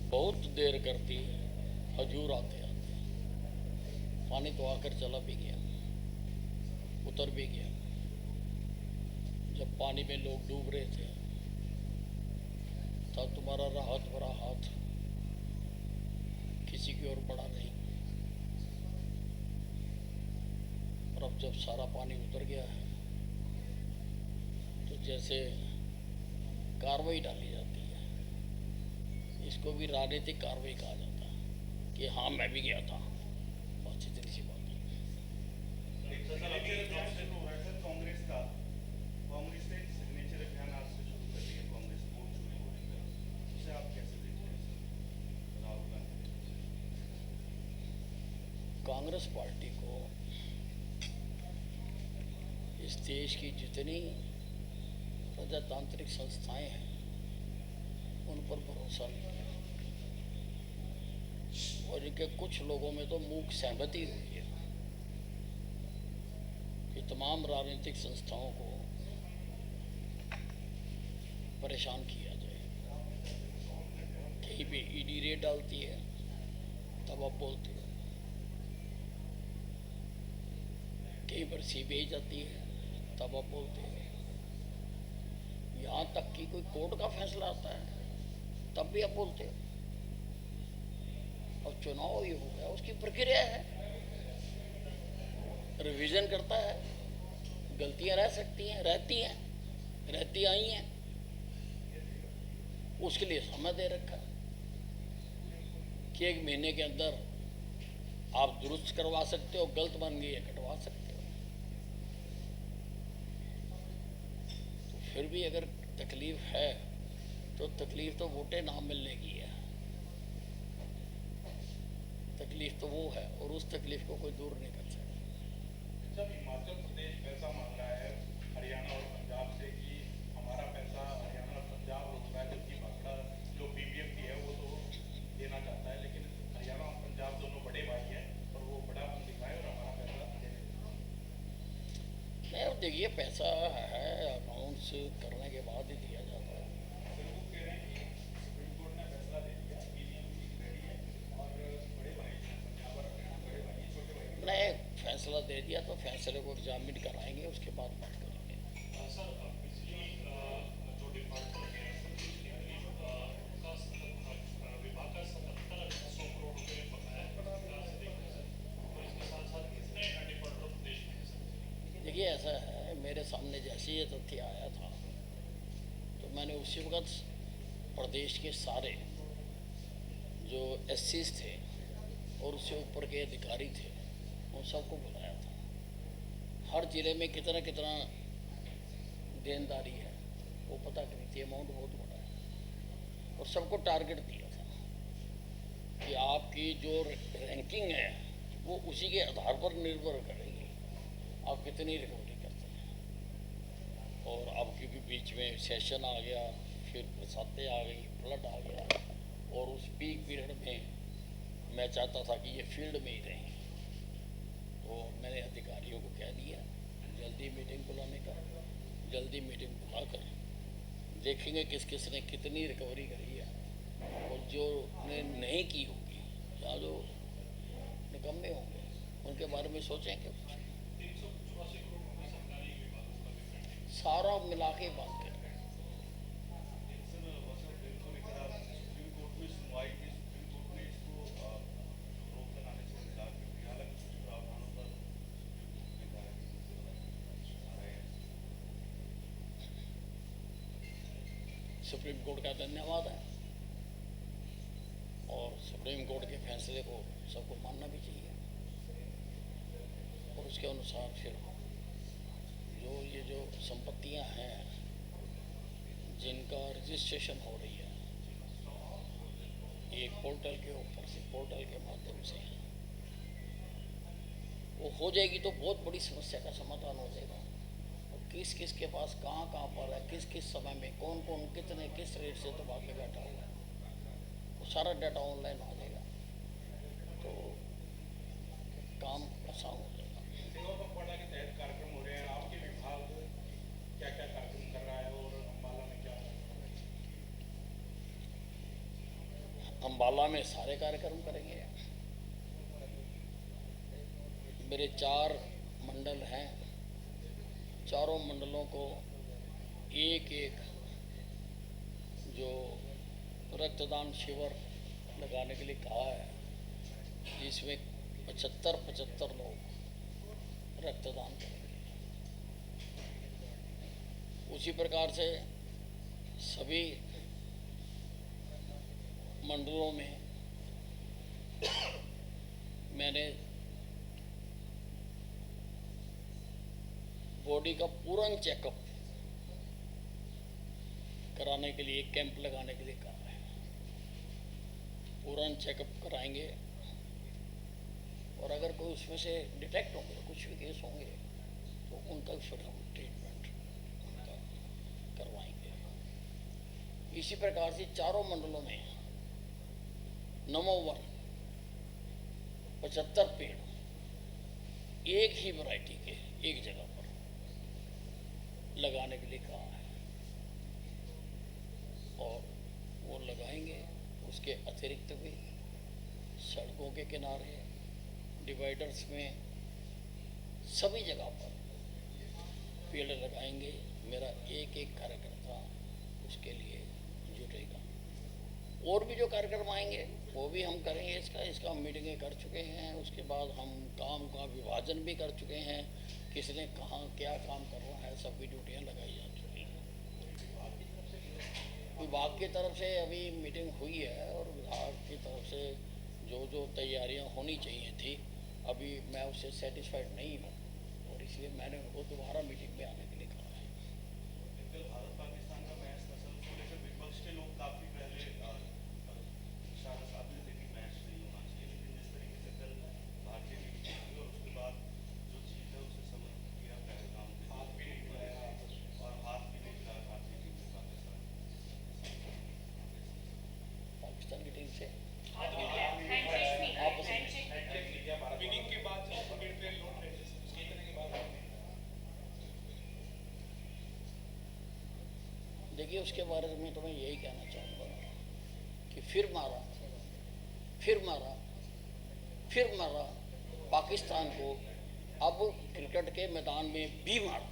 बहुत देर करती है, हजूर आते आते। पानी तो आकर चला भी गया, उतर भी गया। जब पानी में लोग डूब रहे थे तब तुम्हारा राहत भरा हाथ किसी की ओर बढ़ा नहीं। और अब जब सारा पानी उतर गया है तो जैसे कार्रवाई डाली जाती है, इसको भी राजनीतिक कार्रवाई कहा जाता है कि हाँ मैं भी गया था। बस इतनी सी बात कांग्रेस का कांग्रेस ने सिग्नेचर अभियान आज से शुरू कर दिया कांग्रेस वोट चोरी को लेकर, उसे आप कैसे देखते हैं सर? राहुल गांधी कांग्रेस पार्टी को इस देश की जितनी प्रजातांत्रिक संस्थाएं हैं उन पर भरोसा नहीं है, और इनके कुछ लोगों में तो मूक सहमति हुई है कि तमाम राजनीतिक संस्थाओं को परेशान किया जाए। कहीं पे ईडी रेड डालती है तब आप बोलते हो, कहीं पर सीबीआई जाती है तब आप बोलते हो, यहाँ तक कि कोई कोर्ट का फैसला आता है तब भी आप बोलते हो। और चुनाव ये हो गया, उसकी प्रक्रिया है, रिवीजन करता है। गलतियां रह सकती हैं, रहती हैं, रहती आई हैं, उसके लिए समय दे रखा है कि 1 महीने के अंदर आप दुरुस्त करवा सकते हो, गलत बन गई है कटवा सकते हो। तो फिर भी अगर तकलीफ है तो तकलीफ तो वोटें ना मिलने की है, तकलीफ तो वो है, और उस तकलीफ को कोई दूर नहीं कर सकता। जब हिमाचल प्रदेश पैसा मांग रहा है हरियाणा और पंजाब से कि हमारा पैसा हरियाणा और पंजाब रोक रहा है, जबकि भाखड़ा जो बीपीएफ की है वो तो देना चाहता है, लेकिन हरियाणा और पंजाब दोनों बड़े भाई हैं और वो बड़ापन दिखाए और हमारा पैसा दे नहीं, अब देखिए पैसा है अकाउंट्स करने के बाद ही दिया जाता है। सर वो कह रहे हैं कि सुप्रीम कोर्ट ने फैसला दे दिया, ईवीएम की रेडी है और बड़े भाई पंजाब और हरियाणा बड़े भाई छोटे भाई नहीं, फैसला दे दिया तो फैसले को एग्जामिन कराएंगे, उसके बाद बात करेंगे। सर बिजली जो डिफाल्टर है उनका विभाग का 77,100 करोड़ रुपए बकाया है, और इसके साथ साथ कितने डिफाल्टर प्रदेश में है सर? देखिए ऐसा है, मेरे सामने जैसे ये तथ्य आया था तो मैंने उसी वक्त प्रदेश के सारे जो एससीज थे और उससे ऊपर के अधिकारी थे उन सबको बुलाया था। हर जिले में कितना कितना देनदारी है वो पता करी थी, अमाउंट बहुत बड़ा है, और सबको टारगेट दिया था कि आपकी जो रैंकिंग है वो उसी के आधार पर निर्भर करेगी आप कितनी रिकवरी करते हैं। और अब क्योंकि बीच में सेशन आ गया, फिर बरसातें आ गई, फ्लड आ गया, और उस पीक पीरियड में मैं चाहता था कि ये फील्ड में ही रहें, तो मैंने अधिकारियों को कह दिया जल्दी मीटिंग बुलाने का। जल्दी मीटिंग बुलाकर देखेंगे किस किस ने कितनी रिकवरी करी है, और जो ने नहीं की होगी या जो निकम्मे होंगे उनके बारे में सोचेंगे। 384 करोड़ रुपए सरकारी विभागों का भी पेंडिंग सारा मिला के बात करें। है सर। बिल्कुल लेकर सुप्रीम कोर्ट में सुनवाई की, सुप्रीम कोर्ट ने इसको रोक लगाने से इनकार कर दिया, हालांकि कुछ प्रावधानों पर सुप्रीम कोर्ट ने कहा है कि सुप्रीम कोर्ट का धन्यवाद है, और सुप्रीम कोर्ट के फैसले को सबको मानना भी चाहिए, और उसके अनुसार फिर जो संपत्तियां हैं जिनका रजिस्ट्रेशन हो रही है एक पोर्टल के ऊपर से, पोर्टल के माध्यम से वो हो जाएगी तो बहुत बड़ी समस्या का समाधान हो जाएगा। और किस किस के पास कहाँ कहाँ पर है, किस किस समय में कौन कौन कितने किस रेट से दबा के बैठा हुआ है, वो सारा डाटा ऑनलाइन आ जाएगा तो काम आसान हो जाएगा। सेवा पखवाड़ा के तहत कार्यक्रम हो रहे हैं, आपके विभाग क्या क्या कार्यक्रम कर रहा है और अम्बाला में क्या? अम्बाला में सारे कार्यक्रम करेंगे। मेरे 4 मंडल हैं, चारों मंडलों को एक एक जो रक्तदान शिविर लगाने के लिए कहा है, जिसमें 75 लोग रक्तदान करेंगे। उसी प्रकार से सभी मंडलों में मैंने बॉडी का पूर्ण चेकअप कराने के लिए कैंप लगाने के लिए कहा है। पूर्ण चेकअप कराएंगे और अगर कोई उसमें से डिटेक्ट होंगे, कुछ भी केस होंगे, तो उनका फिर हम ट्रीटमेंट उनका करवाएंगे। इसी प्रकार से चारों मंडलों में नमोवन 75 पेड़ एक ही वैरायटी के एक जगह पर लगाने के लिए कहा है और वो लगाएंगे। उसके अतिरिक्त भी सड़कों के किनारे, डिवाइडर्स में, सभी जगह पर पेड़ लगाएंगे। मेरा एक एक कार्यकर्ता उसके लिए जुटेगा। और भी जो कार्यक्रम आएंगे वो भी हम करेंगे। इसका हम मीटिंगें कर चुके हैं। उसके बाद हम काम का विभाजन भी कर चुके हैं, किसने कहाँ क्या काम करना है, सबकी ड्यूटियाँ लगाई जा चुकी हैं। विभाग की तरफ से अभी मीटिंग हुई है और विभाग की तरफ से जो जो तैयारियां होनी चाहिए थी, अभी मैं उससे सेटिस्फाइड नहीं हूँ और इसलिए मैंने उनको दोबारा मीटिंग में आने के लिए कहा है। भारत पाकिस्तान का मैच पसंद को लेकर विपक्ष के लोग काफी पहले इशारा साधते थे कि मैच नहीं होना चाहिए, लेकिन जिस तरीके से कल भारतीय टीम जीती और उसके बाद जो जीत है उसे समर्थन किया पहलगाम में, हाथ भी नहीं मिलाया और हाथ भी नहीं मिलाया भारतीय टीम ने पाकिस्तान की टीम से विनिंग के बाद देखिए, उसके बारे में तो मैं यही कहना चाहूँगा कि फिर मारा पाकिस्तान को। अब क्रिकेट के मैदान में भी मारा।